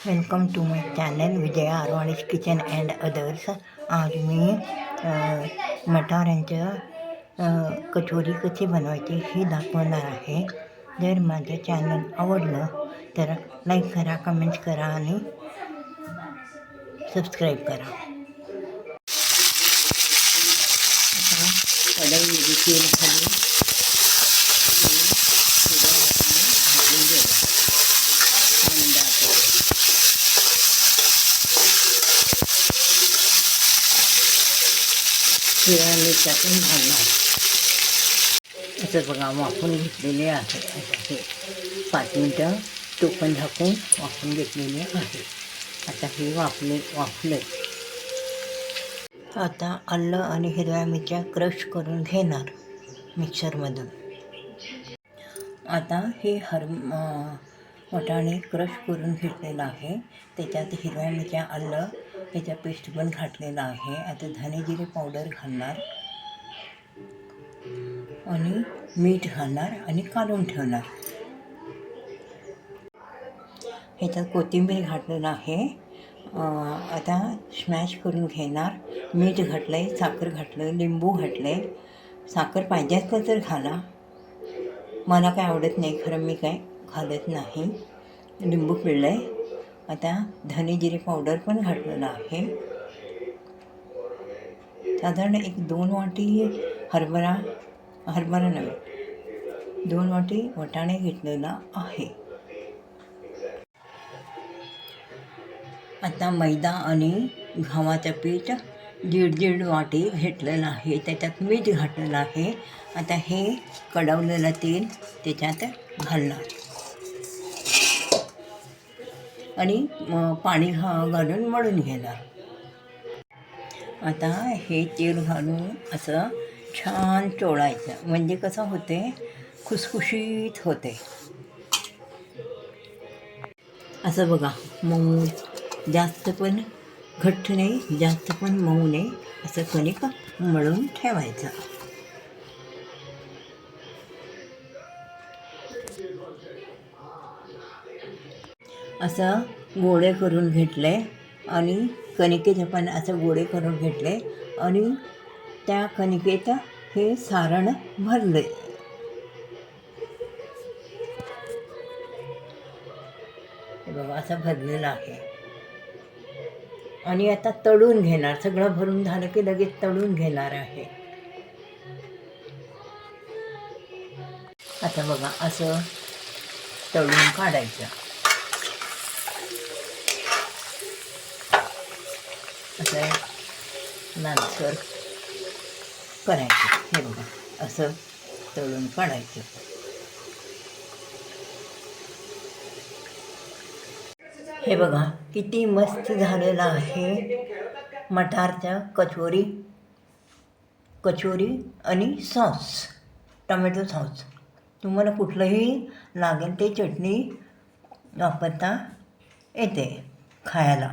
Welcome to my channel Vijaya Arvani's kitchen and others. आज मी मटारांचं कचोरी कशी बनवायची हे दाखवणार आहे. जर माझं चॅनल आवडलं तर लाईक करा, कमेंट्स करा आणि सबस्क्राईब करा. कढईमध्ये तेल घालून हिरव्या मिरच्या पण घालणार. असं बघा वाफून घेतलेले आहे. हे 5 मिनटं टोपण झाकून वाफून घेतलेले आहे. आता हे वाफले. आता आलं आणि हिरव्या मिरच्या क्रश करून घेणार मिक्सरमधून. आता हे वाटाणे क्रश करून घेतलेलं आहे. त्याच्यात हिरव्या मिरच्या, आलं त्याच्या पेस्ट पण घातलेला आहे. आता धने जिरे पावडर घालणार आणि मीठ घालणार आणि काढून ठेवणार. ह्याच्यात कोथिंबीर घातलेलं आहे. आता स्मॅश करून घेणार. मीठ घातलं आहे, साखर घातलं, लिंबू घातलं आहे. साखर पाहिजे असलं तर घाला, मला काय आवडत नाही, खरं मी काय घालत नाही. लिंबू पिळलं आहे. आता धने जिरे पावडर पण घातलेलं आहे. साधारण 2 वाटी हरभरा नव्हे, 2 वाटी वाटाणे घेतलेला आहे. आता मैदा आणि गव्हाचं पीठ 1.5 वाटी घेतलेलं आहे. त्याच्यात मीठ घातलेलं आहे. आता हे कढवलेलं तेल त्याच्यात घालणार आणि पाणी घालून मळून घेणार. आता हे तेल घालून असं छान चोळायचं, म्हणजे कसं होते, खुसखुशीत होते. असं बघा, मऊ, जास्त पण घट्ट नाही, जास्त पण मऊ नाही, असं कणिक मळून ठेवायचं. असं गोळे करून घेतले आणि कणिकेचे पण असं गोळे करून घेतले आणि त्या कणिकेत हे सारण भरले. हे बघा, असं भरलेलं आहे. आणि आता तळून घेणार. सगळं भरून झालं की लगेच तळून घेणार आहे. आता बघा, असं तळून काढायचं. असं लालसर करायचं. हे बघा, असं तळून काढायचं. हे बघा, किती मस्त झालेलं आहे मटारच्या कचोरी आणि सॉस, टोमॅटो सॉस. तुम्हाला कुठलंही लागेल ते चटणी वापरता येते खायला.